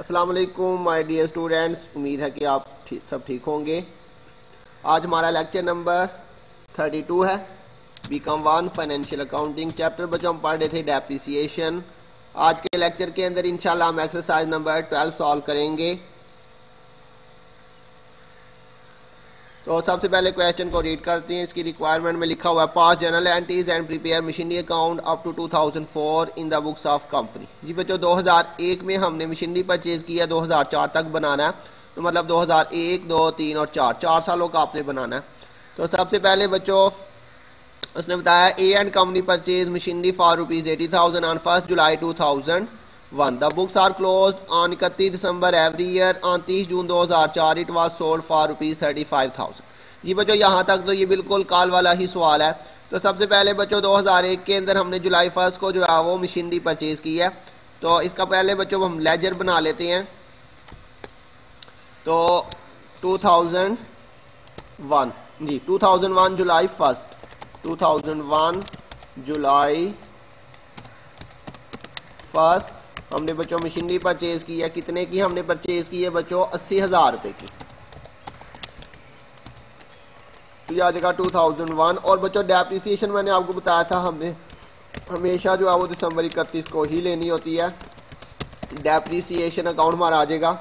अस्सलाम वालेकुम my dear students, उम्मीद है कि आप सब ठीक होंगे। आज हमारा लेक्चर नंबर 32 है, बीकॉम 1 फाइनेंशियल अकाउंटिंग चैप्टर। बच्चों हम पढ़ रहे थे डेप्रिसिएशन। आज के लेक्चर के अंदर इंशाल्लाह हम एक्सरसाइज नंबर 12 सॉल्व करेंगे। तो सबसे पहले क्वेश्चन को रीड करते हैं। इसकी रिक्वायरमेंट में लिखा हुआ है pass journal entries and prepare machinery account up to 2004 in the books of company. जी बच्चों 2001 में हमने मशीनरी परचेज किया, 2004 तक बनाना है। तो मतलब 2001, 2, 3 और 4 सालों का आपने बनाना है। तो सबसे पहले बच्चों उसने बताया A and company purchase machinery for ₹80,000 on 1 July 2001। The books are closed on 31 December every year. On 30 June 2004 it was sold for ₹35,000। जी बच्चों यहाँ तक तो ये बिल्कुल काल वाला ही सवाल है। तो सबसे पहले बच्चों 2001 के अंदर हमने जुलाई 1 को जो है वो मशीनरी परचेज की है। तो इसका पहले बच्चों हम लेजर बना लेते हैं। तो 2001 जी 2001 जुलाई 1, 2001 जुलाई 1 हमने बच्चों मशीनरी परचेज की है। कितने की हमने परचेज की है बच्चों? 80,000 रुपए की। तो यह आ जाएगा 2001। और बच्चों डेप्रिसिएशन मैंने आपको बताया था हमने हमेशा जो है वो दिसंबर 31 को ही लेनी होती है। डेप्रिसिएशन अकाउंट हमारा आ जाएगा।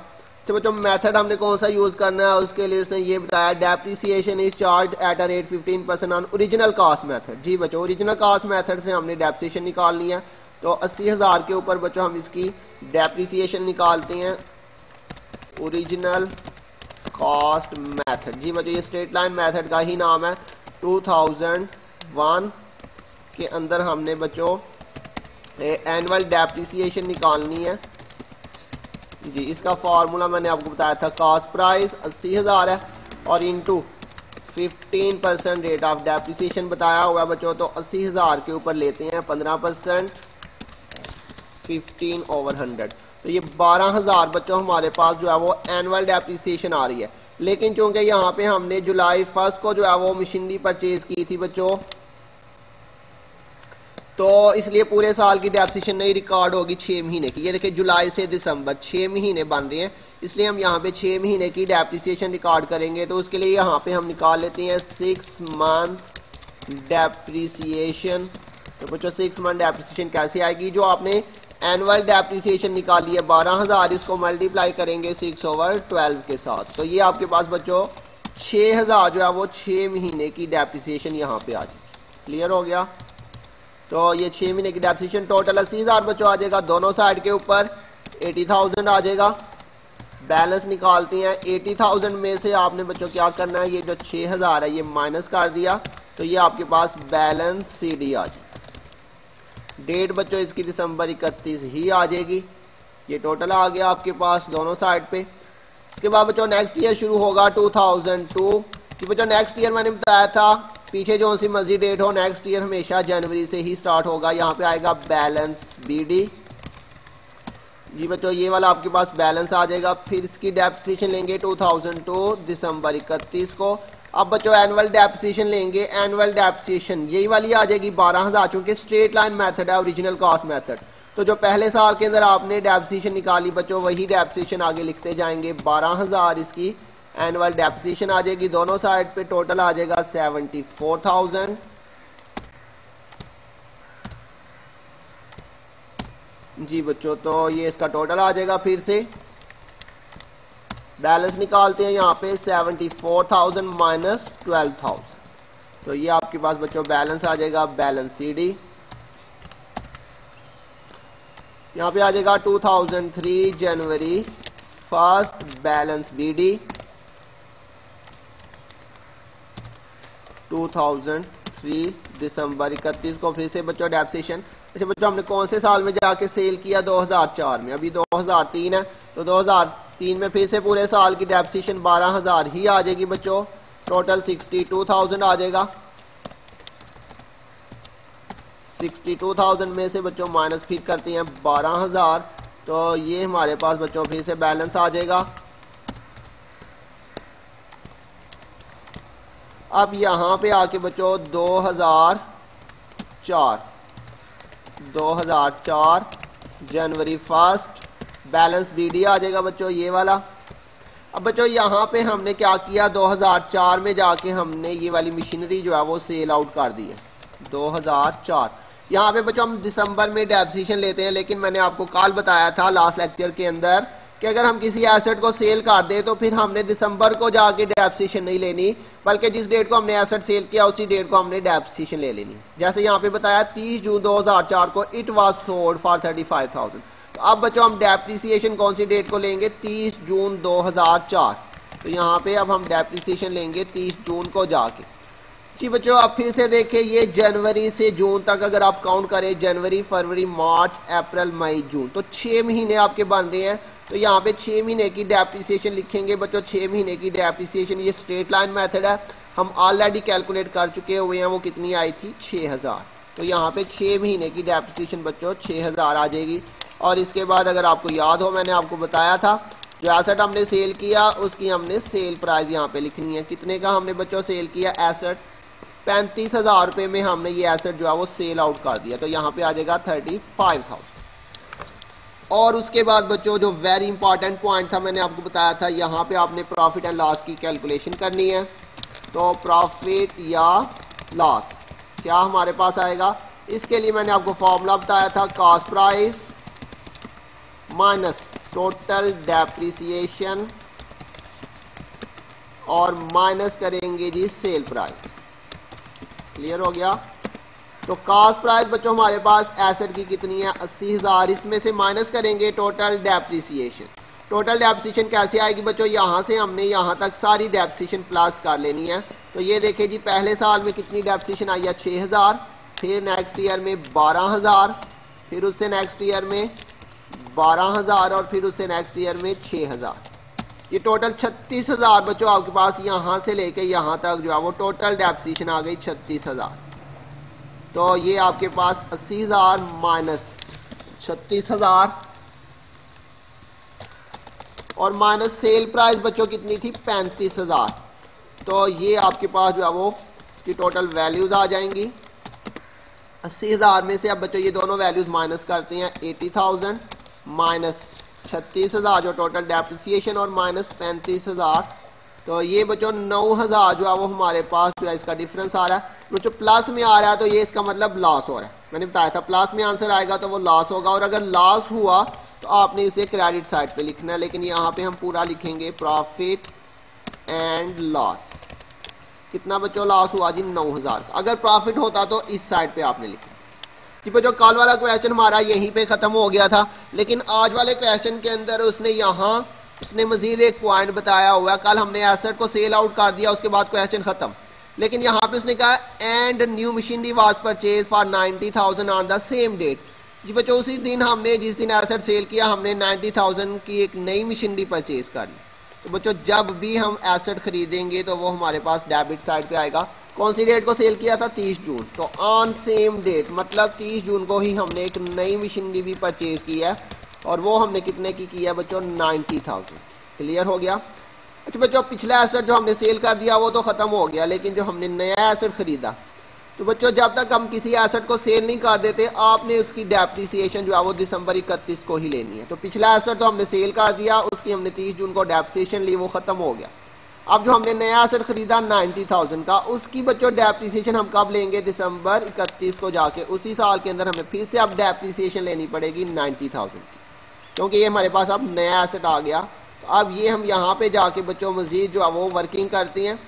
तो बच्चों मेथड हमने कौन सा यूज़ करना है उसके लिए उसने ये बताया depreciation is charge at a rate 15% on original cost method. जी बच्चों ओरिजिनल कॉस्ट मेथड से हमने डेप्रिसिएशन निकालनी है। तो 80,000 के ऊपर बच्चों हम इसकी डेप्रिसिएशन निकालते हैं ओरिजिनल कॉस्ट मेथड। जी बच्चों ये स्ट्रेट लाइन मेथड का ही नाम है। 2001 के अंदर हमने बच्चों एनुअल डेप्रिसिएशन निकालनी है। जी इसका फार्मूला मैंने आपको बताया था, कॉस्ट प्राइस 80,000 है और इनटू 15% रेट ऑफ डेप्रिसिएशन बताया हुआ है बच्चों। तो 80,000 के ऊपर लेते हैं 15%, 15/100। तो ये 12,000 बच्चों हमारे पास जो है वो एनुअल डेप्रिसिएशन आ रही है। लेकिन चूंकि यहाँ पे हमने जुलाई 1 को जो है वो मशीनरी परचेज की थी बच्चों, तो इसलिए पूरे साल की डेप्रिसिएशन नहीं रिकॉर्ड होगी 6 महीने की। ये देखिए जुलाई से दिसंबर 6 महीने बन रहे हैं, इसलिए हम यहाँ पे 6 महीने की डेप्रिसिएशन रिकॉर्ड करेंगे। तो उसके लिए यहाँ पे हम निकाल लेते हैं 6 मंथ डेप्रिसिएशन। तो बच्चों 6 मंथ डेप्रिसिएशन कैसे आएगी? जो आपने एनुअल डेप्रिसिएशन निकाली है 12,000, इसको मल्टीप्लाई करेंगे 6/12 के साथ। तो ये आपके पास बच्चों 6,000 जो है वो 6 महीने की डेप्रिसिएशन यहाँ पे आ जाएगी। क्लियर हो गया? तो ये 6 महीने की डेप्रिसिएशन टोटल 80,000 बच्चों आ जाएगा। दोनों साइड के ऊपर 80,000 आ जाएगा। बैलेंस निकालते हैं। 80,000 में से आपने बच्चों क्या करना है, ये जो 6,000 है ये माइनस कर दिया। तो ये आपके पास बैलेंस CD आ जाएगी। डेट बच्चों इसकी दिसंबर 31 ही आ जाएगी। ये टोटल आ गया आपके पास दोनों साइड पे। इसके बाद बच्चों नेक्स्ट ईयर शुरू होगा 2002 कि बच्चों नेक्स्ट ईयर मैंने बताया था पीछे जो सी मर्जी डेट हो, नेक्स्ट ईयर हमेशा जनवरी से ही स्टार्ट होगा। यहाँ पे आएगा बैलेंस BD। जी बच्चों ये वाला आपके पास बैलेंस आ जाएगा। फिर इसकी डेप्रिसिएशन लेंगे 2002 दिसंबर 31 को। अब बच्चों एनुअल डेप्रिसिएशन लेंगे। एनुअल डेप्रिसिएशन यही वाली आ जाएगी 12,000, चूंकि स्ट्रेट लाइन मेथड है ओरिजिनल कॉस्ट मेथड। तो जो पहले साल के अंदर आपने डेप्रिसिएशन निकाली बच्चों वही डेप्रिसिएशन आगे लिखते जाएंगे। 12,000 इसकी एनुअल डेप्रिसिएशन आ जाएगी। दोनों साइड पे टोटल आ जाएगा 74,000। जी बच्चों तो ये इसका टोटल आ जाएगा। फिर से बैलेंस निकालते हैं यहाँ पे 74,000 माइनस 12,000। तो ये आपके पास बच्चों बैलेंस आ जाएगा बैलेंस CD। यहाँ पे आ जाएगा 2003 जनवरी 1 बैलेंस BD। 2003 दिसंबर 31 को फिर से बच्चों डेप्रिसिएशन। अच्छा बच्चों हमने कौन से साल में जाके सेल किया? 2004 में। अभी 2003 है तो 2003 में फिर से पूरे साल की डेप्रिसिएशन 12,000 ही आ जाएगी बच्चों। टोटल 62,000 आ जाएगा। 62,000 में से बच्चों माइनस फिर करते हैं 12,000। तो ये हमारे पास बच्चों फिर से बैलेंस आ जाएगा। अब यहाँ पे आके बच्चों 2004 जनवरी 1 बैलेंस BD आ जाएगा बच्चों ये वाला। अब बच्चों यहाँ पे हमने क्या किया, 2004 में जाके हमने ये वाली मशीनरी जो है वो सेल आउट कर दी है 2004। यहाँ पे बच्चों हम दिसंबर में डेप्रिसिएशन लेते हैं, लेकिन मैंने आपको कल बताया था लास्ट लेक्चर के अंदर कि अगर हम किसी एसेट को सेल कर दें तो फिर हमने दिसंबर को जाके डेप्रिसिएशन नहीं लेनी, बल्कि जिस डेट को हमने एसेट सेल किया उसी डेट को हमने डेप्रिसिएशन ले लेनी। जैसे यहाँ पे बताया 30 जून 2004 को इट वाज सोल्ड फॉर 35,000। तो अब बच्चों हम डेप्रिसिएशन कौन सी डेट को लेंगे, 30 जून 2004। तो यहाँ पे अब हम डेप्रिसिएशन लेंगे 30 जून को जाके। जी बच्चों अब फिर से देखें, ये जनवरी से जून तक अगर आप काउंट करें, जनवरी फरवरी मार्च अप्रैल मई जून, तो 6 महीने आपके बन रहे हैं। तो यहाँ पे 6 महीने की डेप्रिसिएशन लिखेंगे बच्चों। 6 महीने की डेप्रिसिएशन, ये स्ट्रेट लाइन मेथड है, हम ऑलरेडी कैलकुलेट कर चुके हुए हैं। वो कितनी आई थी, 6000। तो यहाँ पे 6 महीने की डेप्रिसिएशन बच्चों 6000 आ जाएगी। और इसके बाद अगर आपको याद हो, मैंने आपको बताया था जो एसेट हमने सेल किया उसकी हमने सेल प्राइस यहाँ पे लिखनी है। कितने का हमने बच्चों सेल किया एसेट, 35,000 रुपये में हमने ये एसेट जो है वो सेल आउट कर दिया। तो यहाँ पे आ जाएगा 35,000। और उसके बाद बच्चों जो वेरी इंपॉर्टेंट पॉइंट था, मैंने आपको बताया था, यहाँ पे आपने प्रॉफिट एंड लॉस की कैलकुलेशन करनी है। तो प्रॉफिट या लॉस क्या हमारे पास आएगा, इसके लिए मैंने आपको फॉर्मूला बताया था, cost price minus total depreciation और माइनस करेंगे जी सेल प्राइस। क्लियर हो गया। तो कॉस्ट प्राइस बच्चों हमारे पास एसेट की कितनी है, 80,000। इसमें से माइनस करेंगे टोटल डेप्रिसिएशन। टोटल डेप्रिसिएशन कैसे आएगी बच्चों, यहाँ से हमने यहाँ तक सारी डेप्रिसिएशन प्लस कर लेनी है। तो ये देखिए जी, पहले साल में कितनी डेप्रिसिएशन आई है, 6,000। फिर नेक्स्ट ईयर में 12,000, फिर उससे नेक्स्ट ईयर में 12,000 और फिर उससे नेक्स्ट ईयर में 6,000। ये टोटल 36,000 बच्चों आपके पास यहाँ से लेके यहाँ तक जो है वो टोटल डेप्रिसिएशन आ गई 36,000। तो ये आपके पास 80,000 माइनस 36,000 और माइनस सेल प्राइस बच्चों कितनी थी, 35,000। तो ये आपके पास जो है वो इसकी टोटल वैल्यूज आ जाएंगी। 80,000 में से अब बच्चों ये दोनों वैल्यूज माइनस करते हैं, 80,000 माइनस 36,000 जो टोटल डेप्रिसिएशन और माइनस 35,000। तो ये बच्चों 9,000 जो है वो हमारे पास जो है इसका डिफरेंस आ रहा है। बच्चों प्लस में आ रहा है तो ये इसका मतलब लॉस हो रहा है। मैंने बताया था प्लस में आंसर आएगा तो वो लॉस होगा, और अगर लॉस हुआ तो आपने इसे क्रेडिट साइड पे लिखना है। लेकिन यहाँ पे हम पूरा लिखेंगे प्रॉफिट एंड लॉस। कितना बच्चों लॉस हुआ जी, 9,000। अगर प्रॉफिट होता तो इस साइड पे आपने लिखा। जी बच्चों कल वाला क्वेश्चन हमारा यहीं पे खत्म हो गया था, लेकिन आज वाले क्वेश्चन के अंदर उसने मजीद एक पॉइंट बताया हुआ है। कल हमने एसेट को सेल आउट कर दिया, उसके बाद क्वेश्चन खत्म। लेकिन यहाँ पे उसने कहा and new machinery was purchase for 90,000 on the same date. जी बच्चों उसी दिन हमने, जिस दिन एसेट सेल किया, हमने 90,000 की एक नई मशीनरी परचेज कर ली। तो बच्चों जब भी हम एसेट खरीदेंगे तो वो हमारे पास डेबिट साइड पे आएगा। कौन सी डेट को सेल किया था, 30 जून। तो ऑन सेम डेट मतलब 30 जून को ही हमने एक नई मशीनरी भी परचेज की है, और वो हमने कितने की है बच्चों, 90,000। क्लियर हो गया। अच्छा बच्चों पिछला एसेट जो हमने सेल कर दिया वो तो खत्म हो गया, लेकिन जो हमने नया एसेट खरीदा, तो बच्चों जब तक हम किसी एसेट को सेल नहीं कर देते आपने उसकी डेप्रिसिएशन जो है वो दिसंबर 31 को ही लेनी है। तो पिछला एसेट तो हमने सेल कर दिया, उसकी हमने 30 जून को डेप्रिसिएशन ली, वो खत्म हो गया। अब जो हमने नया एसेट खरीदा 90,000 का, उसकी बच्चों डेप्रिसिएशन हम कब लेंगे, दिसंबर 31 को जाके। उसी साल के अंदर हमें फिर से अब डेप्रिसिएशन लेनी पड़ेगी 90,000 की, क्योंकि ये हमारे पास अब नया एसेट आ गया। तो अब ये हम यहाँ पे जाके बच्चों मजीद जो है वो वर्किंग करते हैं।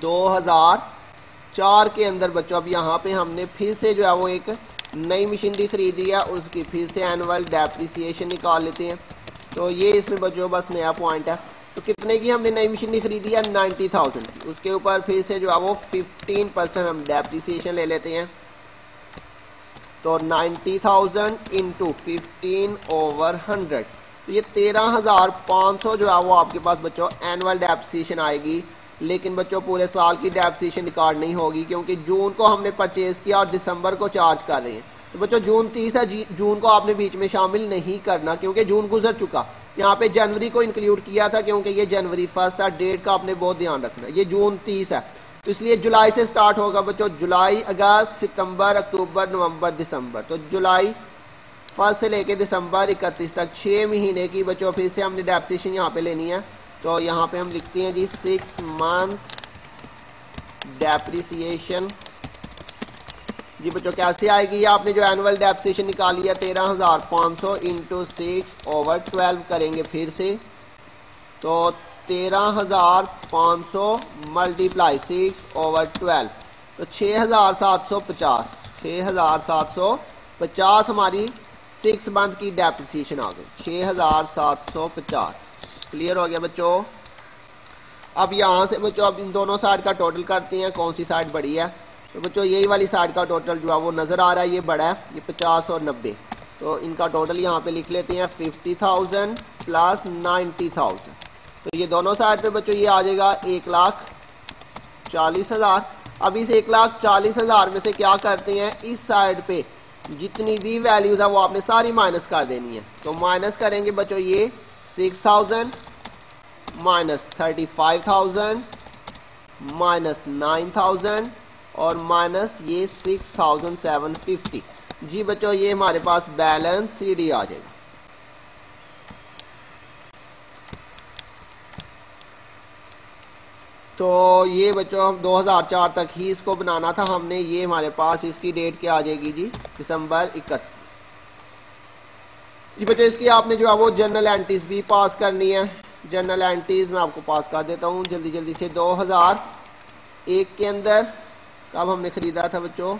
2004 के अंदर बच्चों अब यहाँ पे हमने फिर से जो है वो एक नई मशीनरी खरीदी है, उसकी फिर से एनुअल डेप्रिसिएशन निकाल लेते हैं। तो ये इसमें बच्चों बस नया पॉइंट है। तो कितने की हमने नई मशीनरी खरीदी है, 90,000 की। उसके ऊपर फिर से जो है वो 15% हम डेप्रिसिएशन ले लेते हैं। तो 90,000 इंटू 15/100, तो ये 13,500 जो है वो आपके पास बच्चों एनुअल डेप्रिसिएशन आएगी। लेकिन बच्चों पूरे साल की डेप्रिसिएशन रिकॉर्ड नहीं होगी, क्योंकि जून को हमने परचेज किया और दिसंबर को चार्ज कर रहे हैं। तो बच्चों जून 30 है, जून को आपने बीच में शामिल नहीं करना, क्योंकि जून गुजर चुका। यहाँ पे जनवरी को इंक्लूड किया था, क्योंकि ये जनवरी 1 था। डेट का आपने बहुत ध्यान रखना। ये जून 30 है, तो इसलिए जुलाई से स्टार्ट होगा बच्चों। जुलाई, अगस्त, सितंबर, अक्टूबर, नवंबर, दिसंबर। तो जुलाई फर्स्ट से लेके दिसंबर 31 तक 6 महीने की बच्चों फिर से हमने डेप्रिसिएशन यहाँ पे लेनी है। तो यहाँ पे हम लिखते हैं जी 6 मंथ डेप्रिसिएशन। जी बच्चों कैसे आएगी, आपने जो एनुअल डेप्रिसिएशन निकाली है 13,500 इंटू 6/12 करेंगे फिर से, तो 13,500 मल्टीप्लाई 6/12 तो 6,750 6,750 हमारी 6 मंथ की डेप्रिसिएशन आ गई 6,750। क्लियर हो गया बच्चों। अब यहाँ से बच्चों अब इन दोनों साइड का टोटल करते हैं, कौन सी साइड बड़ी है। तो बच्चों यही वाली साइड का टोटल जो है वो नज़र आ रहा है, ये बड़ा है, ये 50 और 90। तो इनका टोटल यहाँ पे लिख लेते हैं 50,000 प्लस 90,000। तो ये दोनों साइड पे बच्चों ये आ जाएगा 1,40,000। अब इस 1,40,000 में से क्या करते हैं, इस साइड पे जितनी भी वैल्यूज़ है वो आपने सारी माइनस कर देनी है। तो माइनस करेंगे बच्चों ये 6,000 माइनस 35,000 माइनस 9,000 और माइनस ये 6,750। जी बच्चों ये हमारे पास बैलेंस सीडी आ जाएगा। तो ये बच्चों 2004 तक ही इसको बनाना था हमने। ये हमारे पास इसकी डेट क्या आ जाएगी जी, दिसंबर 31। जी बच्चों इसकी आपने जो है वो जर्नल एंट्रीज भी पास करनी है। जर्नल एंट्रीज मैं आपको पास कर देता हूँ जल्दी जल्दी से। 2001 के अंदर कब हमने ख़रीदा था बच्चों,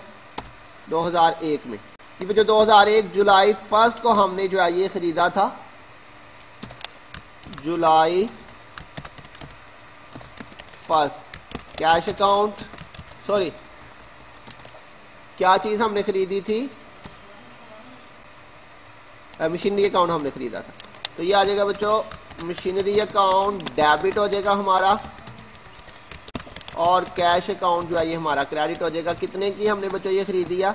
2001 में। ये बच्चों 2001 जुलाई 1 को हमने जो है ये ख़रीदा था, जुलाई 1। कैश अकाउंट, सॉरी क्या चीज़ हमने ख़रीदी थी, मशीनरी अकाउंट हमने ख़रीदा था। तो ये आ जाएगा बच्चों मशीनरी अकाउंट डेबिट हो जाएगा हमारा, और कैश अकाउंट जो है ये हमारा क्रेडिट हो जाएगा। कितने की हमने बच्चों ये खरीदी है,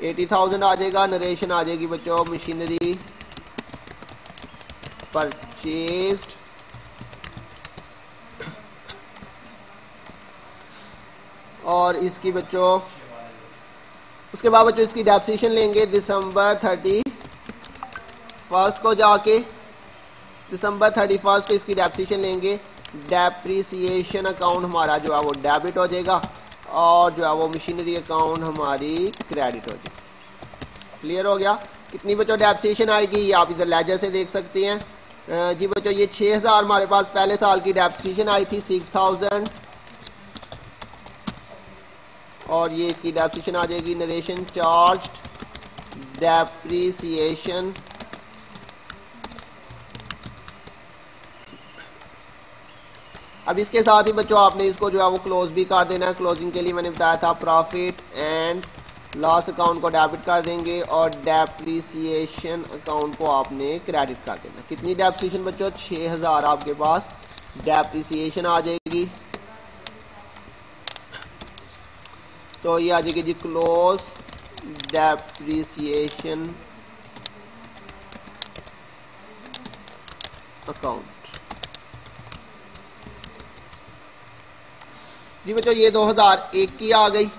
80,000 आ जाएगा। नरेशन आ जाएगी बच्चों मशीनरी परचेज्ड, और इसकी बच्चों उसके बाद बच्चों इसकी डेप्रिसिएशन लेंगे दिसंबर 31 को जाके, दिसंबर 31 को इसकी डेप्रिसिएशन लेंगे। डेप्रिसिएशन अकाउंट हमारा जो है वो डेबिट हो जाएगा और जो है वो मशीनरी अकाउंट हमारी क्रेडिट हो जाएगी। क्लियर हो गया। कितनी बच्चों डेप्रिसिएशन आएगी ये आप इधर लेजर से देख सकते हैं। जी बच्चों ये 6,000 हमारे पास पहले साल की डेप्रिसिएशन आई थी 6,000, और ये इसकी डेप्रिसिएशन आ जाएगी नरेशन चार्ज डेप्रिसिएशन। अब इसके साथ ही बच्चों आपने इसको जो है वो क्लोज भी कर देना है। क्लोजिंग के लिए मैंने बताया था प्रॉफिट एंड लॉस अकाउंट को डेबिट कर देंगे और डेप्रिसिएशन अकाउंट को आपने क्रेडिट कर देना। कितनी डेप्रिसिएशन बच्चों, 6,000 आपके पास डेप्रिसिएशन आ जाएगी। तो ये आ जाएगी जी क्लोज डेप्रिसिएशन अकाउंट। जी बच्चों ये 2001 की आ गई।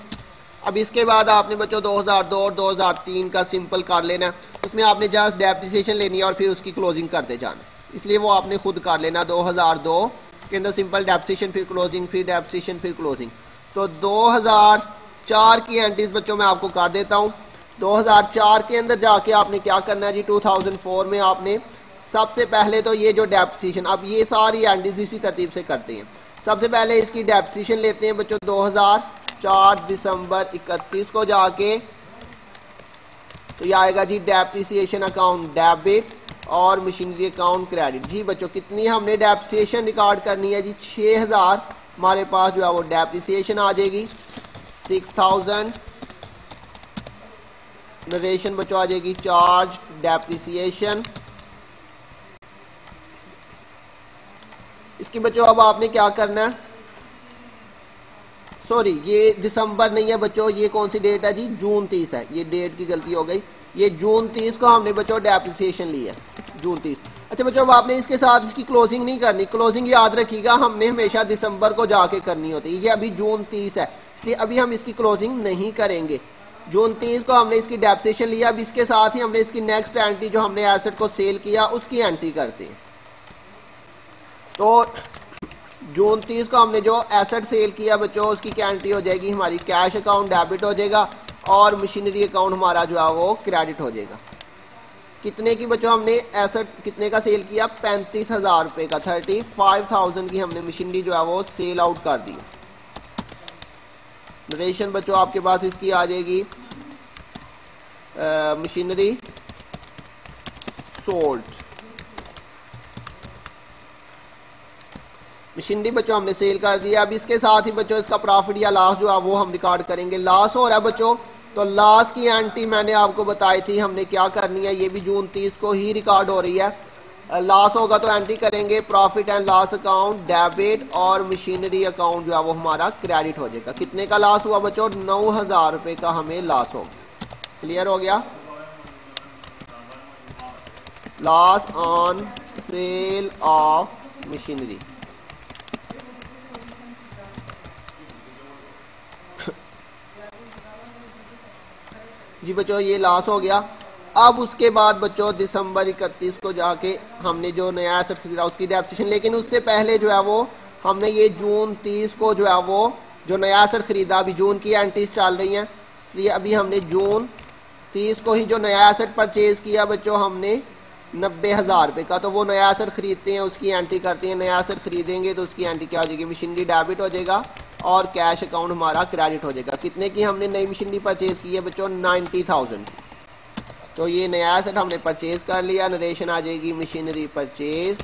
अब इसके बाद आपने बच्चों 2002 और 2003 का सिंपल कर लेना है। उसमें आपने जस्ट डेप्रिसिएशन लेनी है और फिर उसकी क्लोजिंग करते जाना, इसलिए वो आपने खुद कर लेना। 2002 के अंदर सिंपल डेप्रिसिएशन, फिर क्लोजिंग, फिर डेप्रिसिएशन, फिर क्लोजिंग। तो 2004 की एंट्रीज बच्चों मैं आपको कर देता हूँ। 2004 के अंदर जाके आपने क्या करना है जी, 2004 में आपने सबसे पहले तो ये जो डेप्रिसिएशन, अब ये सारी एंट्रीज इसी तरतीब से करते हैं। सबसे पहले इसकी डेप्रिसिएशन लेते हैं बच्चों 2004 दिसंबर 31 को जाके। तो ये आएगा जी डेप्रिसिएशन अकाउंट डेबिट और मशीनरी अकाउंट क्रेडिट। जी बच्चों कितनी हमने डेप्रिसिएशन रिकॉर्ड करनी है जी, 6,000 हमारे पास जो है वो डेप्रिसिएशन आ जाएगी। 6,000 नरेशन बच्चों आ जाएगी चार्ज डेप्रिसिएशन। इसकी बच्चों अब आपने क्या करना है, सॉरी ये दिसंबर नहीं है बच्चों, ये कौन सी डेट है जी, जून 30 है। ये डेट की गलती हो गई, ये जून 30 को हमने बच्चों डेप्रिसिएशन ली है, जून 30। अच्छा बच्चों अब आपने इसके साथ इसकी क्लोजिंग नहीं करनी। क्लोजिंग याद रखिएगा हमने हमेशा दिसंबर को जाके करनी होती है। ये अभी जून 30 है, इसलिए अभी हम इसकी क्लोजिंग नहीं करेंगे। जून 30 को हमने इसकी डेप्रिसिएशन लिया। अब इसके साथ ही हमने इसकी नेक्स्ट एंट्री जो हमने एसेट को सेल किया उसकी एंट्री करते हैं। तो जून 30 को हमने जो एसेट सेल किया बच्चों उसकी क्या एंट्री हो जाएगी, हमारी कैश अकाउंट डेबिट हो जाएगा और मशीनरी अकाउंट हमारा जो है वो क्रेडिट हो जाएगा। कितने की बच्चों हमने एसेट कितने का सेल किया, 35,000 रुपये का, 35,000 की हमने मशीनरी जो है वो सेल आउट कर दी। नरेशन बच्चों आपके पास इसकी आ जाएगी मशीनरी सोल्ड। मशीनरी बच्चों हमने सेल कर दिया। अब इसके साथ ही बच्चों इसका प्रॉफिट या लॉस जो है वो हम रिकॉर्ड करेंगे। लॉस हो रहा है बच्चों, तो लॉस की एंट्री मैंने आपको बताई थी हमने क्या करनी है, ये भी जून 30 को ही रिकॉर्ड हो रही है। लॉस होगा तो एंट्री करेंगे profit and loss account debit और मशीनरी अकाउंट जो है वो हमारा क्रेडिट हो जाएगा। कितने का लॉस हुआ बच्चों, 9,000 रुपये का हमें लॉस हो गया। क्लियर हो गया। Loss on sale of machinery. जी बच्चों ये लॉस हो गया। अब उसके बाद बच्चों दिसंबर 31 को जाके हमने जो नया एसेट खरीदा उसकी डेप्रिसिएशन, लेकिन उससे पहले जो है वो हमने ये जून 30 को जो है वो जो नया एसेट खरीदा, अभी जून की एंट्रीज चल रही हैं इसलिए अभी हमने जून 30 को ही जो नया एसेट परचेज किया बच्चों हमने 90,000 रुपये का, तो वो नया एसेट खरीदते हैं उसकी एंट्री करते हैं। नया एसेट खरीदेंगे तो उसकी एंट्री क्या हो जाएगी, मशीनरी डेबिट हो जाएगा और कैश अकाउंट हमारा क्रेडिट हो जाएगा। कितने की हमने नई मशीनरी परचेज की है बच्चों, 90,000। तो ये नया एसेट हमने परचेज कर लिया। नरेशन आ जाएगी मशीनरी परचेज।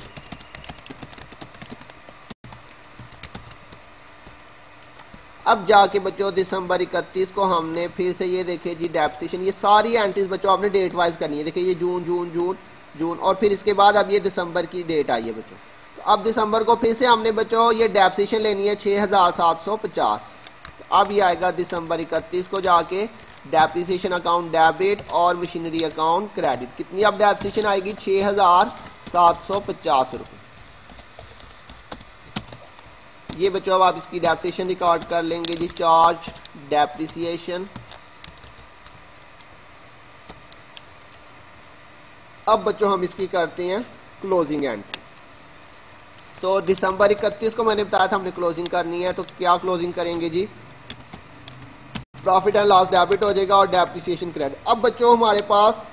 अब जाके बच्चों दिसंबर 31 को हमने फिर से ये देखिए जी डेप्रिसिएशन, ये सारी एंट्रीज बच्चों आपने डेट वाइज करनी है। देखिए ये जून जून जून जून और फिर इसके बाद अब ये दिसंबर की डेट आई है बच्चों। तो अब दिसंबर को फिर से हमने बच्चों ये डेप्रिसिएशन लेनी है 6,750। तो अब ये आएगा दिसंबर 31 को जाके डेप्रिसिएशन अकाउंट डेबिट और मशीनरी अकाउंट क्रेडिट। कितनी अब डेप्रिसिएशन आएगी, 6,750 रुपये। ये बच्चों अब आप इसकी डेप्रिसिएशन रिकॉर्ड कर लेंगे जी, चार्ज डेप्रिसिएशन। अब बच्चों हम इसकी करते हैं क्लोजिंग एंट्री। तो दिसंबर 31 को मैंने बताया था हमने क्लोजिंग करनी है, तो क्या क्लोजिंग करेंगे जी, प्रॉफिट एंड लॉस डेबिट हो जाएगा और डेप्रिसिएशन क्रेडिट। अब बच्चों हमारे पास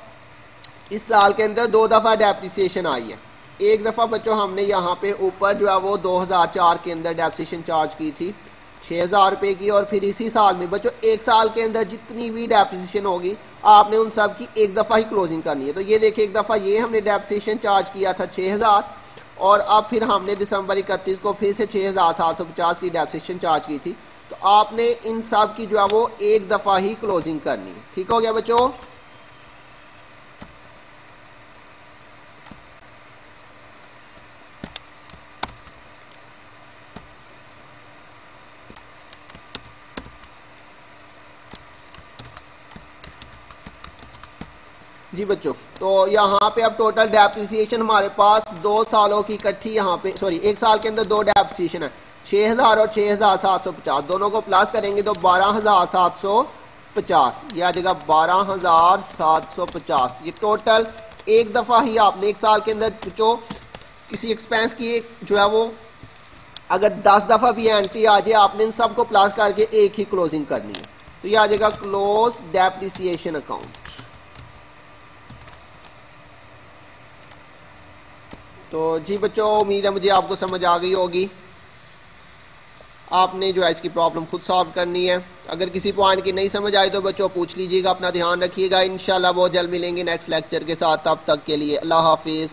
इस साल के अंदर 2 दफ़ा डेप्रिसिएशन आई है। एक दफ़ा बच्चों हमने यहाँ पे ऊपर जो है वो 2004 के अंदर डेप्रिसिएशन चार्ज की थी 6,000 रुपये की, और फिर इसी साल में बच्चों एक साल के अंदर जितनी भी डेप्रिसिएशन होगी आपने उन सब की एक दफ़ा ही क्लोजिंग करनी है। तो ये देखिए एक दफ़ा ये हमने डेप्रिसिएशन चार्ज किया था 6,000, और अब फिर हमने दिसंबर 31 को फिर से 6,750 की डेप्रिसिएशन चार्ज की थी। तो आपने इन सब की जो है वो एक दफ़ा ही क्लोजिंग करनी है। ठीक हो गया बच्चों। जी बच्चों, तो यहाँ पे अब टोटल डेप्रिसिएशन हमारे पास 2 सालों की इकट्ठी यहाँ पे एक साल के अंदर 2 डेप्रिसिएशन है, 6,000 और 6,750, दोनों को प्लस करेंगे तो 12,750, ये आ जाएगा 12,750। ये टोटल एक दफ़ा ही आपने एक साल के अंदर जो किसी एक्सपेंस की जो है वो अगर 10 दफ़ा भी एंट्री आ जाए आपने इन सब को प्लस करके एक ही क्लोजिंग करनी है। तो ये आ जाएगा क्लोज डेप्रिसिएशन अकाउंट। तो जी बच्चों उम्मीद है मुझे आपको समझ आ गई होगी। आपने जो है इसकी प्रॉब्लम खुद सॉल्व करनी है। अगर किसी पॉइंट की नहीं समझ आए तो बच्चों पूछ लीजिएगा। अपना ध्यान रखिएगा। इंशाल्लाह बहुत जल्द मिलेंगे नेक्स्ट लेक्चर के साथ। तब तक के लिए अल्लाह हाफिज़।